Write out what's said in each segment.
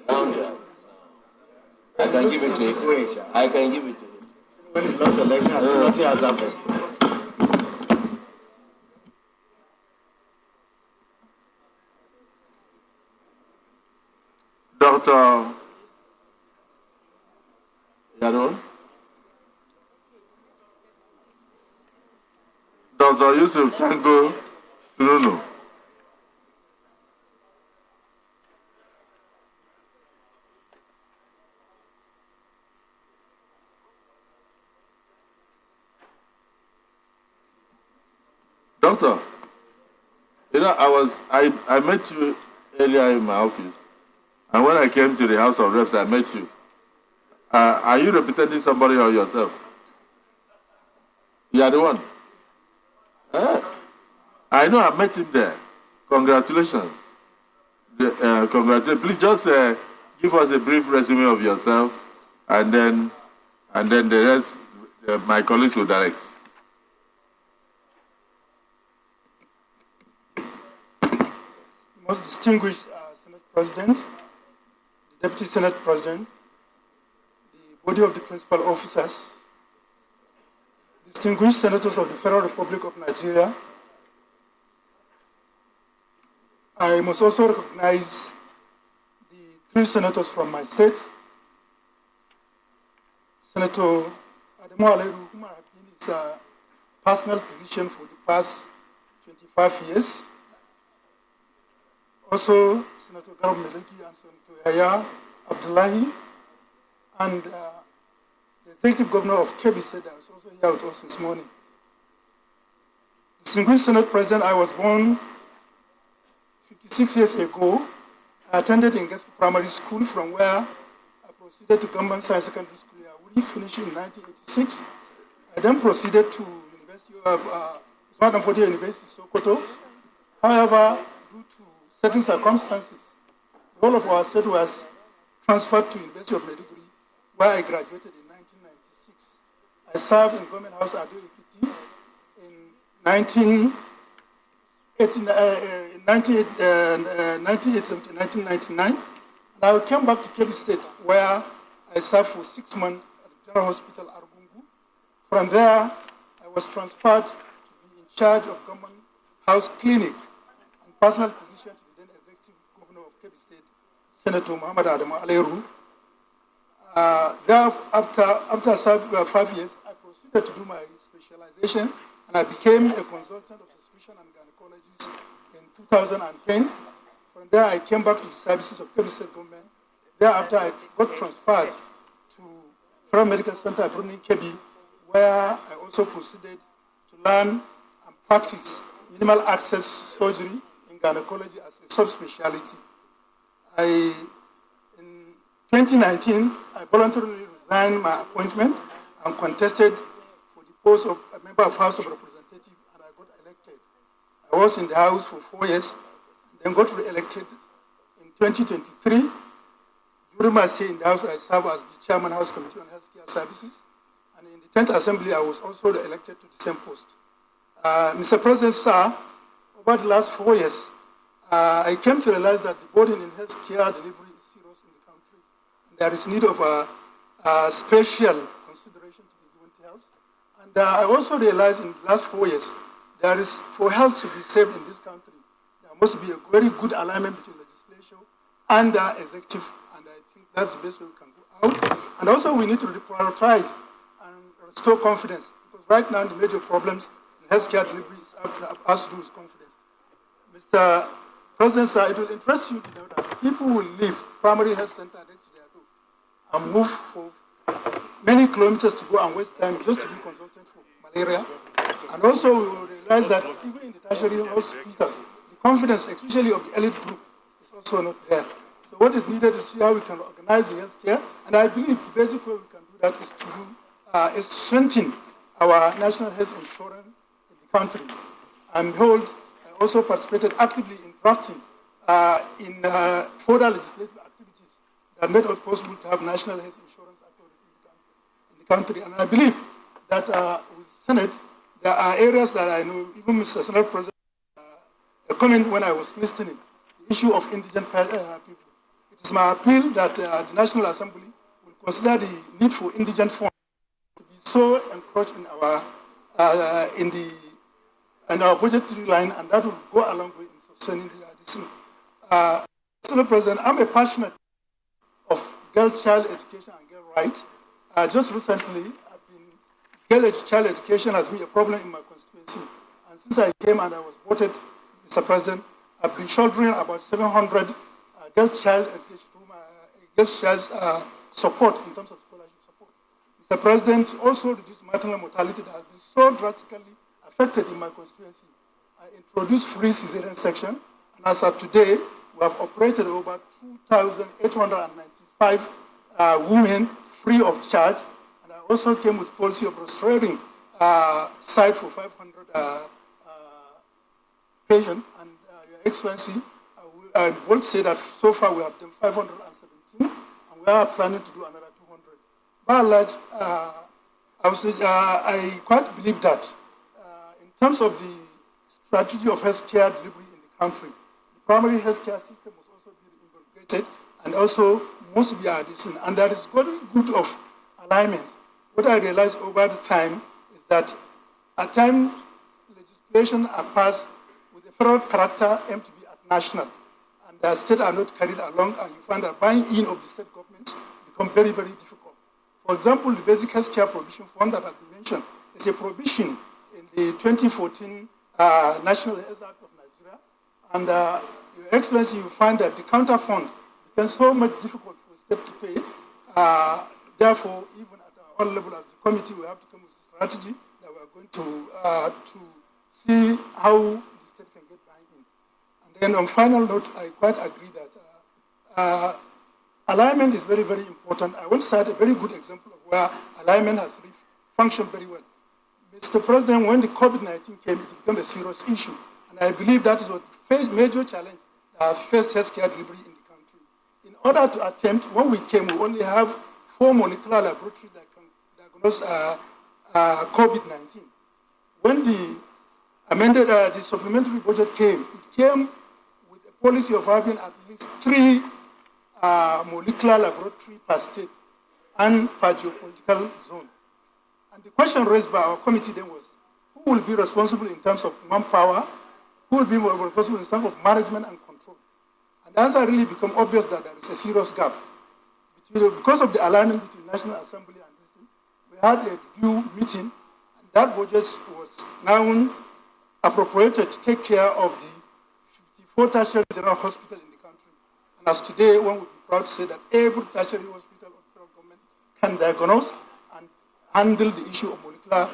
Now, I can give it to him. I can give it to him. When he lost election, nothing has happened. Dr. Yadon? Dr. Yusuf Tanko Sununu. Doctor, you know, I met you earlier in my office, and when I came to the House of Reps, I met you. Are you representing somebody or yourself? You are the one. I know I met him there. Congratulations. Congratulations. Please just give us a brief resume of yourself, and then the rest, my colleagues will direct. Most distinguished Senate President, the Deputy Senate President, the body of the principal officers, distinguished senators of the Federal Republic of Nigeria. I must also recognize the 3 senators from my state, Senator Adamu Aleru, whom I have been his personal physician for the past 25 years. Also, Senator Garba Meleki and Senator Yahya Abdullahi, and the Executive Governor of Kebbi said I was also here with us this morning. Distinguished Senate President, I was born 56 years ago. I attended Engeski Primary School, from where I proceeded to Government Science Secondary School. I finished in 1986. I then proceeded to University of Usman Danfodio University, Sokoto. However, due to certain circumstances, the whole of our state was transferred to University of Maiduguri, where I graduated in 1996. I served in Government House Ado Ekiti in 1999, and I came back to Kebbi State, where I served for 6 months at the General Hospital Argungu. From there, I was transferred to be in charge of Government House Clinic and personal physician to the then Executive Governor of Kebbi State, Senator Muhammad Adamu Aleru. After 5 years, I proceeded to do my specialization, and I became a consultant of suspicion and gynecologist in 2010. From there, I came back to the services of Kebbi State government. Thereafter, I got transferred to Federal Medical Center at Brunei, Kebbi, where I also proceeded to learn and practice minimal access surgery in gynecology as a subspecialty. In 2019, I voluntarily resigned my appointment and contested for the post of a member of House of Representatives, and I got elected. I was in the House for 4 years, then got re-elected in 2023. During my stay in the House, I served as the Chairman House Committee on Healthcare Services, and in the 10th Assembly, I was also elected to the same post. Mr. President, sir, over the last 4 years, I came to realize that the burden in healthcare delivery is serious in the country, and there is need of a special consideration to be given to health. And I also realized in the last 4 years, there is, for health to be saved in this country, there must be a very good alignment between legislation and executive, and I think that's the best way we can go out. And also we need to reprioritize and restore confidence, because right now the major problems in healthcare delivery has to do with confidence. Mr. President, sir, it will interest you to know that people will leave primary health center next to their door and move for many kilometers to go and waste time just to be consulted for malaria. And also we will realize that even in the tertiary hospitals, the confidence, especially of the elite group, is also not there. So what is needed is to see how we can organize the healthcare, and I believe the basic way we can do that is to strengthen our national health insurance in the country. And behold, I also participated actively in drafting in further legislative activities that made it possible to have national health insurance authority in the country. And I believe that with Senate, there are areas that I know, even Mr. Senate President, a comment when I was listening, the issue of indigent people. It is my appeal that the National Assembly will consider the need for indigent funds to be so encroached in our budgetary line, and that will go a long way in sustaining this. Mr. President, I'm a passionate of child education and girl rights. Just recently, child education has been a problem in my constituency. And since I came and I was voted, Mr. President, I've been shouldering about 700 child education, child support in terms of scholarship support. Mr. President, also reduced maternal mortality that has been so drastically affected in my constituency. I introduced free cesarean section, and as of today, we have operated over 2,895 women free of charge, and I also came with policy of restoring site for 500 patients. And Your Excellency, I won't say that so far we have done 517, and we are planning to do another 200. By and large, I quite believe that in terms of the strategy of healthcare delivery in the country, the primary healthcare system must also be integrated and also must be addition. And there is good of alignment. What I realized over the time is that at times legislation are passed with a federal character aimed to be at national, and the state are not carried along, and you find that buying in of the state governments become very, very difficult. For example, the Basic Healthcare Provision Fund that has been mentioned is a provision in the 2014 National Health Act of Nigeria, and Your Excellency, you find that the counter fund becomes so much difficult for the state to pay. Therefore, even at our own level as the committee, we have to come with a strategy that we are going to see how the state can get buy-in. And then on final note, I quite agree that alignment is very, very important. I want to cite a very good example of where alignment has functioned very well. Mr. President, when the COVID-19 came, it became a serious issue. And I believe that is what major challenge that has faced healthcare delivery in the country. In order to attempt, when we came, we only have 4 molecular laboratories that can diagnose COVID-19. When the supplementary budget came, it came with a policy of having at least 3 molecular laboratories per state and per geopolitical zone. And the question raised by our committee then was, who will be responsible in terms of manpower? Who will be responsible in terms of management and control? And the answer really became obvious that there is a serious gap. Because of the alignment between National Assembly and this thing, we had a review meeting, and that budget was now appropriated to take care of the 54 tertiary general hospitals in the country. And as today, one would be proud to say that every tertiary hospital of the federal government can diagnose and handle the issue of molecular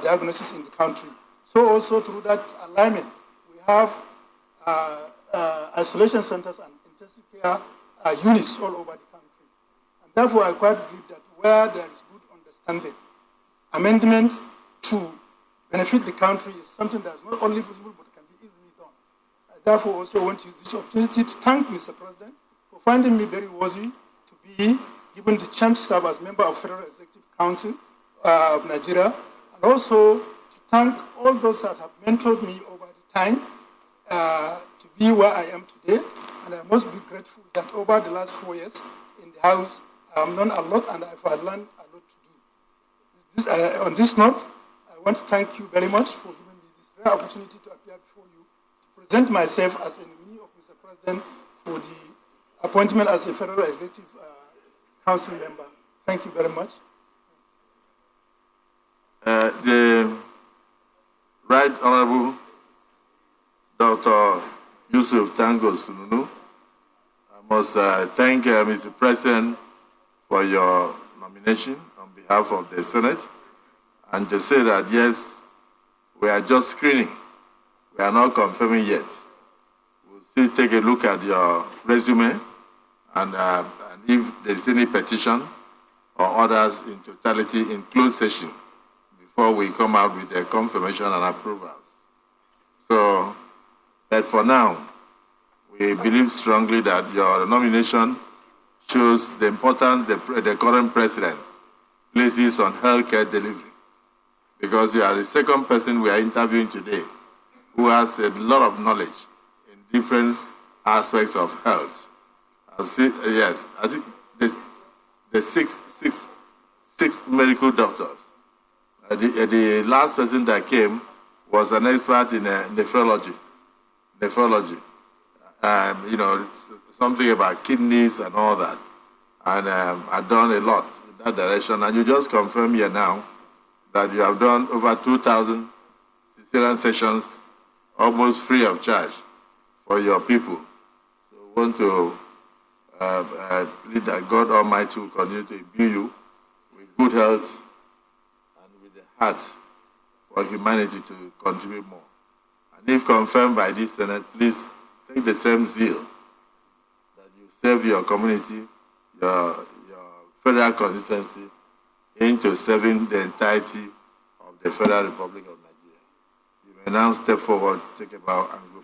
diagnosis in the country. So also through that alignment, we have isolation centers and intensive care units all over the country. And therefore, I quite believe that where there is good understanding, amendment to benefit the country is something that is not only visible but can be easily done. I therefore also want to use this opportunity to thank Mr. President for finding me very worthy to be given the chance to serve as member of Federal Executive Council of Nigeria, and also to thank all those that have mentored me over the time to be where I am today. And I must be grateful that over the last 4 years in the House, I have learned a lot and I've learned a lot to do. On this note, I want to thank you very much for giving me this rare opportunity to appear before you, to present myself as a nominee of Mr. President for the appointment as a Federal Executive Council member. Thank you very much. The Right Honorable Dr. Yusuf Tanko Sununu, I must thank Mr. President for your nomination on behalf of the Senate, and to say that yes, we are just screening. We are not confirming yet. We'll still take a look at your resume, and if there's any petition or others in totality in closed session before we come out with a confirmation and approvals. So, but for now, we believe strongly that your nomination shows the importance the current president places on healthcare delivery, because you are the second person we are interviewing today who has a lot of knowledge in different aspects of health. I've seen, yes, I think the six medical doctors. The last person that came was an expert in nephrology. You know, something about kidneys and all that. And I've done a lot in that direction. And you just confirm here now that you have done over 2,000 cesarean sessions almost free of charge for your people. So we want to plead that God Almighty will continue to imbue you with good health and with the heart for humanity to contribute more. And if confirmed by this Senate, please take the same zeal that you serve your community, your federal constituency, into serving the entirety of the Federal Republic of Nigeria. You may now step forward, take a bow, and go.